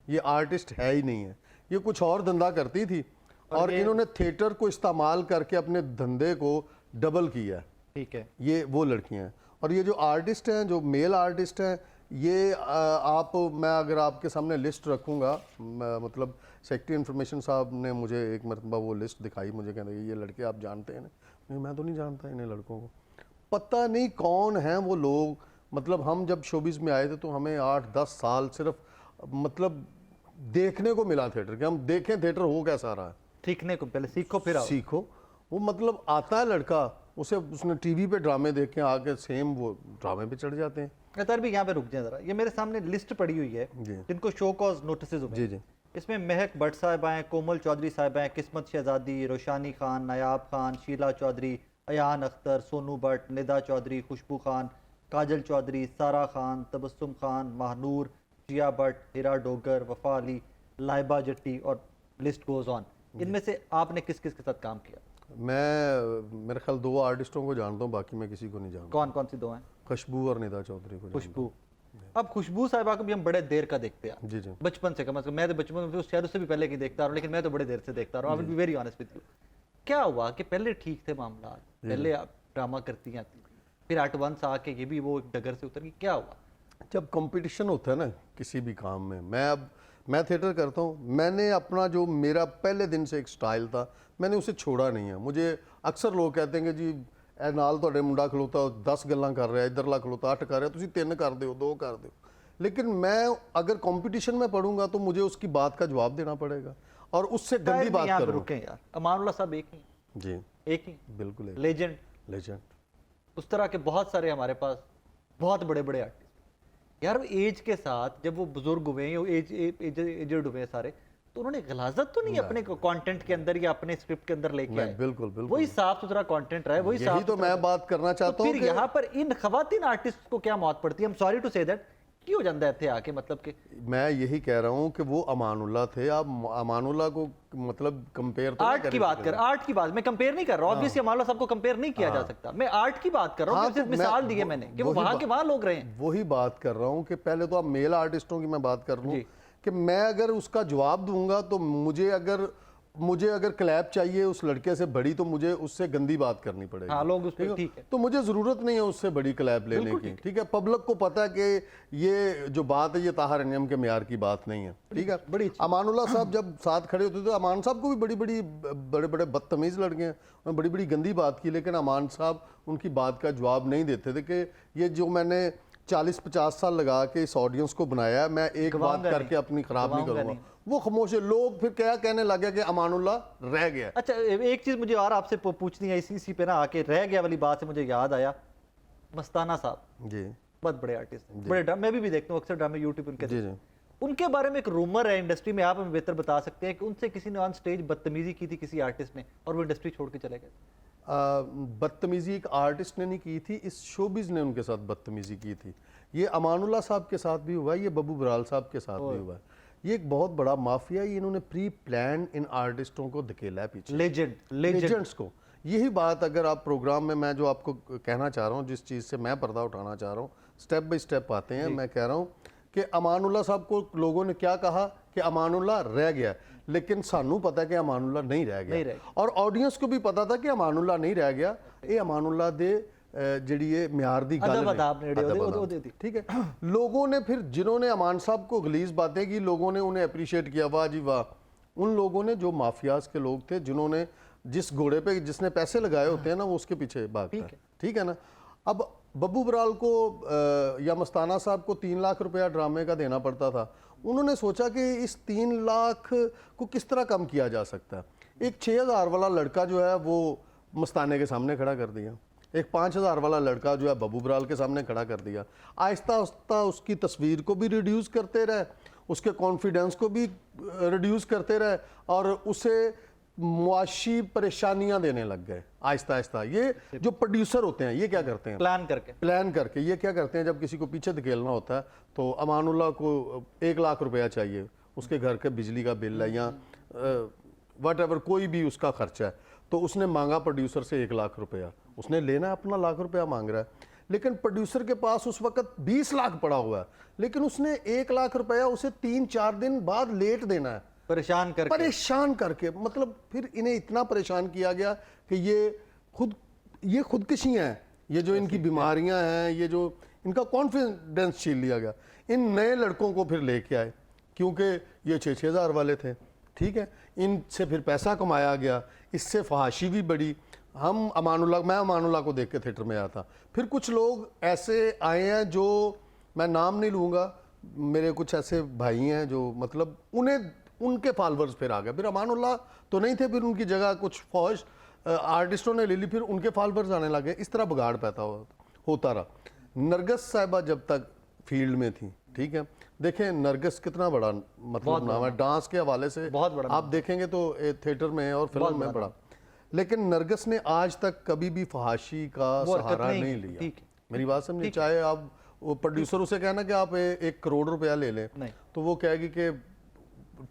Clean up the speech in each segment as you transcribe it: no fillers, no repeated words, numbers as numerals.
ये आर्टिस्ट है ही नहीं है, ये कुछ और धंधा करती थी और इन्होंने थिएटर को इस्तेमाल करके अपने धंधे को डबल किया है। ठीक है, ये वो लड़कियां हैं। और ये जो आर्टिस्ट हैं, जो मेल आर्टिस्ट हैं, ये आप, मैं अगर आपके सामने लिस्ट रखूँगा, मतलब सेक्रेटरी इन्फॉर्मेशन साहब ने मुझे एक मरतबा वो लिस्ट दिखाई, मुझे कहते ये लड़के आप जानते हैं ना? नहीं, मैं तो नहीं जानता इन्हें लड़कों को, पता नहीं कौन हैं वो लोग। मतलब हम जब शोबिज़ में आए थे तो हमें 8-10 साल सिर्फ मतलब देखने को मिला थिएटर के, हम देखें थिएटर हो कैसा रहा है, सीखने को, पहले सीखो फिर आओ। सीखो। वो मतलब आता है लड़का, उसने टीवी पे ड्रामे देख के आके सेम वो ड्रामे पे चढ़ जाते हैं। अतर भी यहाँ पे रुक जाए जरा, ये मेरे सामने लिस्ट पड़ी हुई है जिनको शो कॉज नोटिसेज हुए। जी जी। इसमें महक भट्ट साहिबा हैं, कोमल चौधरी साहिबा हैं, किस्मत शहजादी, रोशानी खान, नायाब खान, शीला चौधरी, अयान अख्तर, सोनू भट्ट, निदा चौधरी, खुशबू खान, काजल चौधरी, सारा खान, तबस्सुम खान, महानूर, जिया भट्ट, हिरा डोगर, वफा अली, लाइबा जट्टी और लिस्ट गोज ऑन। इनमें से आपने किस किस के साथ काम किया? मैं मेरे ख्याल 2 आर्टिस्टों को जानता हूँ, बाकी मैं किसी को नहीं जानता। कौन कौन सी दो हैं? खुशबू और निदा चौधरी को। खुशबू, अब खुशबू साहिबा को भी हम बड़े देर का देखते हैं। जी जी। बचपन से, कम से कम मैं तो बचपन में शायद उससे भी पहले की देखता रहा हूँ, लेकिन मैं तो बड़े देर से देखता रहा हूँ। I will be very honest with you. क्या हुआ कि पहले ठीक थे मामला, पहले आप ड्रामा करती हैं, फिर एट वंस आके ये भी वो डगर से उतर गई, क्या हुआ? जब कंपटीशन होता है ना किसी भी काम में, मैं थिएटर करता हूँ, मैंने अपना जो मेरा पहले दिन से एक स्टाइल था, मैंने उसे छोड़ा नहीं है। मुझे अक्सर लोग कहते हैं कि जी ए नाल तुहाडे मुंडा खलोता 10 गल्लां कर रहा है, इधरला खलोता 8 कर रहा है, तुसीं 3 कर दो 2 कर दो। लेकिन मैं अगर कंपटीशन में पढ़ूंगा तो मुझे उसकी बात का जवाब देना पड़ेगा और उससे गंदी बात करूँ। रुके यार, अमानुल्लाह साहब एक ही जी, एक ही बिल्कुल लेजेंड। लेजेंड। उस तरह के बहुत सारे हमारे पास बहुत बड़े बड़े आर्टिस्ट यार, एज के साथ जब वो बुजुर्ग हुए, एजेड हुए सारे, तो उन्होंने गलाजत तो नहीं अपने कंटेंट के अंदर या अपने स्क्रिप्ट के अंदर लेके आए। बिल्कुल बिल्कुल, वही साफ सुथरा कंटेंट रहे, वही यही तो मैं बात करना चाहता हूँ। फिर यहाँ पर इन खवातीन आर्टिस्ट को क्या मौत पड़ती है? सॉरी टू से दैट, क्यों जाता है थे आके, मतलब कि मैं यही कह रहा हूँ कि वो अमानुल्लाह थे। आप अमानुल्लाह को मतलब कंपेयर तो आर्ट की बात कर, आर्ट की बात मैं कंपेयर नहीं कर रहा हूँ। ऑब्वियसली अमानुल्लाह साहब को कंपेयर नहीं किया जा सकता, मैं आर्ट की बात कर रहा हूँ। सिर्फ मिसाल दी है मैंने कि वो वहाँ के वहाँ लोग रहे हैं। वही बात कर रहा हूँ कि पहले तो आप मेल आर्टिस्टों की मैं बात कर रहा हूँ कि मैं अगर उसका जवाब दूंगा तो मुझे अगर क्लैप चाहिए उस लड़के से बड़ी, तो मुझे उससे गंदी बात करनी पड़ेगी। हाँ, लोग उसको ठीक है, तो मुझे जरूरत नहीं है उससे बड़ी क्लैप लेने की। ठीक है, पब्लिक को पता है कि ये जो बात है ये ताहर नियम के म्यार की बात नहीं है। ठीक है, बड़ी अमानुल्लाह साहब जब साथ खड़े होते थे, अमान साहब को भी बड़े बड़े बदतमीज लड़के हैं, उन्होंने बड़ी बड़ी गंदी बात की, लेकिन अमान साहब उनकी बात का जवाब नहीं देते थे कि ये जो मैंने 40-50 साल लगा के इस ऑडियंस को बनाया, मैं एक बात करके अपनी खराब नहीं करूंगा। वो खामोश है। लोग फिर क्या कहने लगे कि अमानुल्लाह रह गया। अच्छा, एक चीज मुझे और आपसे पूछनी है इसी पे ना आके, रह गया वाली बात से मुझे याद आया, मस्ताना साहब जी, बहुत बड़े आर्टिस्ट, बड़े ड्रामे मैं भी देखता हूँ अक्सर, ड्रामे यूट्यूब उनके। जी जी। उनके बारे में एक रूमर है इंडस्ट्री में, आप हमें बेहतर बता सकते हैं कि उनसे किसी ने ऑन स्टेज बदतमीजी की थी किसी आर्टिस्ट ने, और वो इंडस्ट्री छोड़ के चले गए। बदतमीजी एक आर्टिस्ट ने नहीं की थी, इस शोबिज़ ने उनके साथ बदतमीजी की थी। ये अमानुल्लाह साहब के साथ भी हुआ है, ये बब्बू बराल साहब के साथ भी हुआ है। ये एक बहुत बड़ा माफिया है, इन्होंने प्री प्लान इन आर्टिस्टों को धकेला है पीछे, लेजेंड्स को। यही बात अगर आप प्रोग्राम में, मैं जो आपको कहना चाह रहा हूँ, जिस चीज़ से मैं पर्दा उठाना चाह रहा हूँ, स्टेप बाय स्टेप आते हैं। मैं कह रहा हूँ कि अमानुल्लाह साहब को लोगों ने क्या कहा कि अमानुल्लाह रह गया, लेकिन सानू पता है कि अमानुल्लाह नहीं रह गया, और ऑडियंस को भी पता था कि अमानुल्लाह नहीं रह गया। ये अमानुल्लाह दे जिहड़ी ये म्यार दी गल, ठीक है। लोगों ने फिर, जिन्होंने अमान साहब को गलीज बातें की, लोगों ने उन्हें अप्रिशिएट किया, वाह जी वाह। उन लोगों ने, जो माफियाज के लोग थे, जिन्होंने जिस घोड़े पे जिसने पैसे लगाए होते हैं ना, वो उसके पीछे भागता है। ठीक है ना। अब बब्बू बराल को या मस्ताना साहब को 3 लाख रुपया ड्रामे का देना पड़ता था। उन्होंने सोचा कि इस 3 लाख को किस तरह कम किया जा सकता है। एक 6,000 वाला लड़का जो है वो मस्ताने के सामने खड़ा कर दिया, एक 5,000 वाला लड़का जो है बब्बू बराल के सामने खड़ा कर दिया। आहिस्ता आहिस्ता उसकी तस्वीर को भी रिड्यूस करते रहे, उसके कॉन्फिडेंस को भी रिड्यूस करते रहे, और उसे मुआशी परेशानियां देने लग गए आहिस्ता आहिस्ता। ये जो प्रोड्यूसर होते हैं, ये क्या करते हैं, प्लान करके ये क्या करते हैं, जब किसी को पीछे धकेलना होता है तो अमानुल्लाह को 1 लाख रुपया चाहिए, उसके घर के बिजली का बिल है या वट एवर कोई भी उसका खर्चा है, तो उसने मांगा प्रोड्यूसर से 1 लाख रुपया, उसने लेना अपना 1 लाख रुपया मांग रहा है। लेकिन प्रोड्यूसर के पास उस वक्त 20 लाख पड़ा हुआ है, लेकिन उसने 1 लाख रुपया उसे 3-4 दिन बाद लेट देना है, परेशान करके। मतलब फिर इन्हें इतना परेशान किया गया कि ये खुदकशियां हैं, ये जो इनकी बीमारियां हैं, ये जो इनका कॉन्फिडेंस छीन लिया गया। इन नए लड़कों को फिर लेके आए, क्योंकि ये 6-6 हज़ार वाले थे, ठीक है, इनसे फिर पैसा कमाया गया, इससे फहाशी भी बढ़ी। मैं अमानुल्लाह को देख के थिएटर में आया था। फिर कुछ लोग ऐसे आए हैं जो मैं नाम नहीं लूँगा, मेरे कुछ ऐसे भाई हैं जो मतलब उनके फॉलोअर्स फिर आ गए। फिर अमानुल्लाह तो नहीं थे, फिर उनकी जगह कुछ फौज आर्टिस्टों ने ले ली, फिर उनके फॉलोअर्स आने लगे। इस तरह बिगाड़ पैदा होता रहा। नरगस साहिबा जब तक फील्ड में थी, ठीक है, देखें नरगस कितना बड़ा मतलब नाम है, डांस के हवाले से बहुत बड़ा आप देखेंगे तो थिएटर में और फिल्म में बड़ा, लेकिन नरगस ने आज तक कभी भी फहाशी का सहारा नहीं लिया। मेरी बात समझिए, चाहे आप वो प्रोड्यूसर उसे कहना कि आप 1 करोड़ रुपया ले लें, तो वो कहेगी कि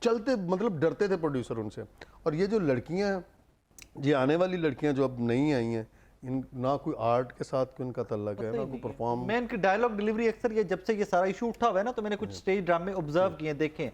चलते मतलब डरते थे प्रोड्यूसर उनसे। और ये जो लड़कियां हैं, ये आने वाली लड़कियां जो अब नहीं आई हैं, ना कोई आर्ट के साथ कोई उनका तल्लक है, ना कोई परफॉर्म। मैं इनकी डायलॉग डिलीवरी अक्सर ये जब से ये सारा इशू उठा हुआ है ना, तो मैंने कुछ स्टेज ड्रामे ऑब्जर्व किए, देखें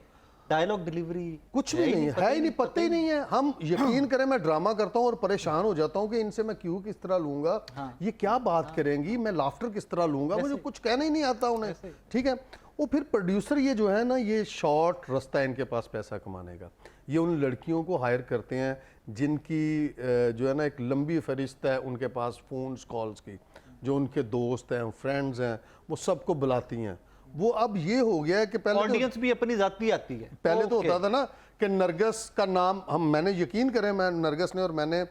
डायलॉग डिलीवरी कुछ भी नहीं है ही नहीं, पता ही नहीं है। हम यकीन करें, मैं ड्रामा करता हूँ और परेशान हो जाता हूँ कि इनसे मैं क्यों किस तरह लूंगा, ये क्या बात करेंगी, मैं लाफ्टर किस तरह लूंगा, मुझे कुछ कहना ही नहीं आता उन्हें, ठीक है। वो फिर प्रोड्यूसर ये जो है ना, ये शॉर्ट रास्ता है इनके पास पैसा कमाने का। ये उन लड़कियों को हायर करते हैं जिनकी जो है ना एक लंबी फहरिस्त है उनके पास फ़ोन्स कॉल्स की, जो उनके दोस्त हैं, फ्रेंड्स हैं, वो सबको बुलाती हैं। वो अब ये हो गया है कि पहले ऑडियंस भी अपनी जाती आती है। पहले तो होता था ना कि नरगस का नाम मैंने यकीन करें, मैं नरगस ने और मैंने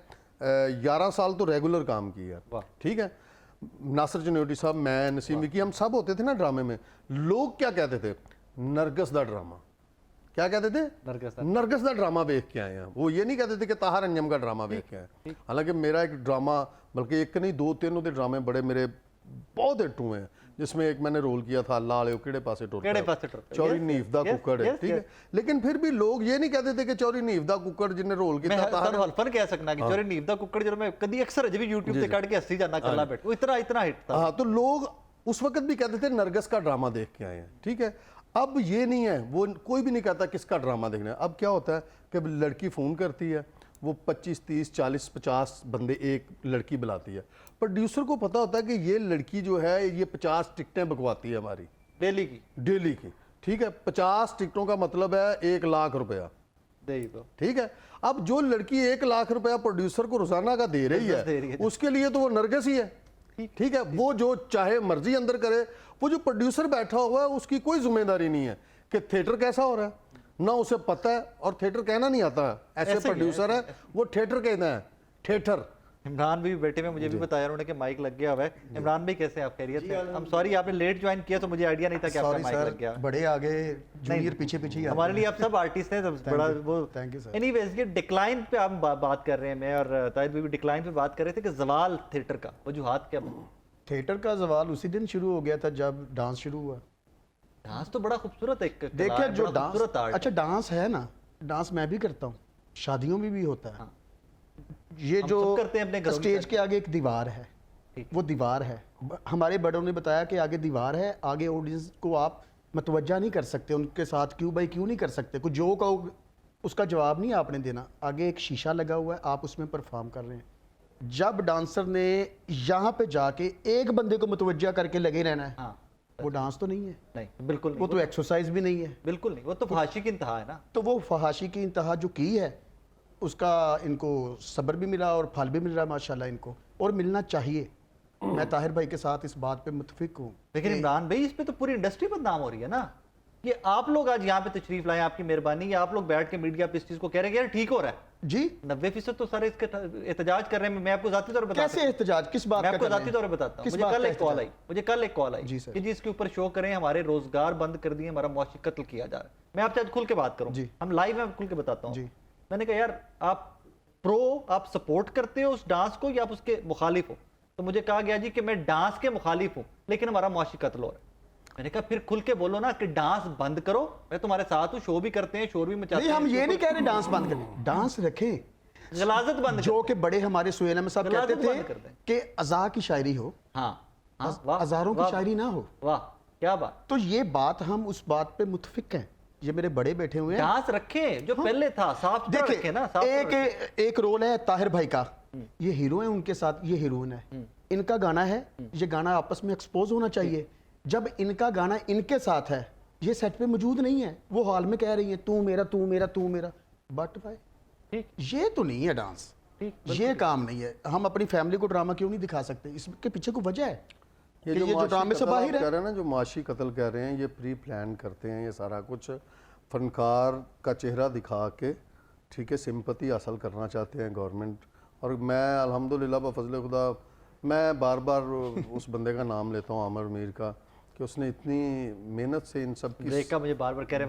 11 साल तो रेगुलर काम किया, ठीक है। नासिर चनोटी साहब, मैं, नसीम विकी, हम सब होते थे ना ड्रामे में। लोग क्या कहते थे? नरगस दा ड्रामा। क्या कहते थे? नरगस दा ड्रामा देख के आए हैं। वो ये नहीं कहते थे कि ताहर अंजम का ड्रामा देख के आए। हालांकि मेरा एक ड्रामा, बल्कि एक नहीं 2-3 ਉਹਦੇ ड्रामे बड़े मेरे बहुत हिट हुए हैं, जिसमें एक मैंने रोल किया था अल्लाह आले केड़े पासे टुर चौरी नीफ दा कुकड़ है, ठीक है। लेकिन फिर भी लोग ये नहीं कहते थे कि चौरी नीफ दा कुकड़ जिन्हें रोल किया था। मैं हल्फन कह सकना कि चौरी नीफ दा कुकड़ जो मैं कभी अक्सर अजय भी YouTube पे काट के हंसी जाना कल्ला बैठ, वो इतना हिट था। हाँ, तो लोग उस वक्त भी कहते थे नरगस का ड्रामा देख के आए हैं, ठीक है। अब ये नहीं है, वो कोई भी नहीं कहता किसका ड्रामा देखना है। अब क्या होता है कि लड़की फ़ोन करती है, वो 25, 30, 40, 50 बंदे एक लड़की बुलाती है। प्रोड्यूसर को पता होता है कि ये लड़की जो है ये 50 टिकटें बकवाती है हमारी डेली की, ठीक है। 50 टिकटों का मतलब है 1 लाख रुपया, ठीक है। अब जो लड़की 1 लाख रुपया प्रोड्यूसर को रोजाना का दे रही है, उसके लिए तो वो नरगस ही है, ठीक है। वो जो चाहे मर्जी अंदर करे, वो जो प्रोड्यूसर बैठा हुआ है उसकी कोई जिम्मेदारी नहीं है कि थिएटर कैसा हो रहा है, ना उसे पता है, और थिएटर कहना नहीं आता है। ऐसे प्रोड्यूसर है वो थिएटर कहना है, थिएटर। इमरान भी बेटे में मुझे भी बताया उन्होंने कि माइक लग गया हुआ है। इमरान भाई कैसे आप खैरियत है? हम सॉरी आपने लेट ज्वाइन किया तो मुझे आइडिया नहीं था कि आपका माइक लग गया। बड़े आगे जूनियर पीछे हमारे लिए आप सब आर्टिस्ट हैं, बड़ा वो। Thank you sir. एनीवेज, ये डिक्लाइन पे आप बात कर रहे हैं, मैं और ताहिर भी डिक्लाइन पे बात कर रहे थे कि जवाल थिएटर का वजूहात क्या बने? थिएटर का जवाल उसी दिन शुरू हो गया था जब डांस शुरू हुआ। डांस तो बड़ा खूबसूरत है, देखिए जो डांस, अच्छा डांस है ना, डांस मैं भी करता हूँ, शादियों में भी होता है। ये जो करते हैं अपने स्टेज के आगे एक दीवार है, वो दीवार है, हमारे बड़ों ने बताया कि आगे दीवार है, आगे ऑडियंस को आप मतवज्जा नहीं कर सकते, उनके साथ क्यों भाई क्यों नहीं कर सकते, कुछ जो कहो उसका जवाब नहीं आपने देना। आगे एक शीशा लगा हुआ है, आप उसमें परफॉर्म कर रहे हैं। जब डांसर ने यहाँ पे जाके एक बंदे को मतवज्जा करके लगे रहना है, वो डांस तो नहीं है। नहीं, बिल्कुल नहीं। वो तो एक्सरसाइज भी नहीं है, बिल्कुल नहीं। वो तो फहाशी की इंतहा है ना। तो वो फहाशी की इंतहा जो की है, उसका इनको सब्र भी मिला और फल भी मिल रहा है माशाल्लाह इनको, और मिलना चाहिए। मैं ताहिर भाई के साथ इस बात पे मुतफिक हूँ। लेकिन इमरान भाई, इस पे तो पूरी इंडस्ट्री बदनाम हो रही है ना। ये आप लोग आज यहाँ पे तशरीफ लाए, आपकी मेहरबानी। आप लोग बैठ के मीडिया पे इस चीज को कह रहे हैं यार ठीक हो रहा है जी। 90% तो सारे इसके एहतजाज कर रहे हैं। मैं आपको जाती तौर पर कैसे एहतजाज, किस बात मैं आपको जाती तौर पर बताता हूँ। मुझे कल एक कॉल आई जी सर, कि जी इसके ऊपर शो करें, हमारे रोजगार बंद कर दिए, हमारा मुआशी कत्ल किया जा रहा है। मैं आपसे आज खुल के बात करूँ, हम लाइव में खुल के बताता हूँ। मैंने कहा यार आप सपोर्ट करते हो उस डांस को या आप उसके मुखालिफ हो? तो मुझे कहा गया जी कि मैं डांस के मुखालिफ हूँ, लेकिन हमारा मुआशी कत्ल हो रहा है। मैंने कहा फिर खुल के बोलो ना कि डांस बंद करो, मैं तुम्हारे साथ हूँ, शो भी करते हैं, शोर भी मचाते हैं। हम ये नहीं कह रहे डांस बंद करें, डांस रखें, गलाजत बंद, जो कि बड़े हमारे सुहेल अहमद साहब कहते थे कि अज़ा की शायरी हो। हाँ, हाँ, वाह, हजारों की वाह, शायरी ना हो। वाह क्या बात। तो ये बात, हम उस बात पे मुतफिक हैं। ये मेरे बड़े बैठे हुए हैं। डांस रखे जो पहले था, साफ सुथरा रखे देखिए ना, साफ सुथरा रखे। एक रोल है ताहिर भाई का, ये हीरो है, उनके साथ ये हीरोइन है, इनका गाना है, ये गाना आपस में एक्सपोज होना चाहिए। जब इनका गाना इनके साथ है, ये सेट पे मौजूद नहीं है, वो हॉल में कह रही है तू मेरा तू मेरा तू मेरा, बट भाई ठीक ये तो नहीं है डांस, ठीक, ये काम नहीं है। हम अपनी फैमिली को ड्रामा क्यों नहीं दिखा सकते? इसके पीछे कोई वजह है ये कि जो ये जो माशी ड्रामे से कत्ल बाहर आप है। कह रहे हैं ना, जो माशी कत्ल कह रहे हैं, ये प्री प्लान करते हैं ये सारा कुछ, फनकार का चेहरा दिखा के, ठीक है, सिंपति हासिल करना चाहते हैं गवर्नमेंट। और मैं अल्हम्दुलिल्लाह बफज़ल खुदा मैं बार बार उस बंदे का नाम लेता हूँ, आमिर मीर का, कि उसने इतनी मेहनत से इन सब की ब्रेक का मुझे बार बार कह रहे हैं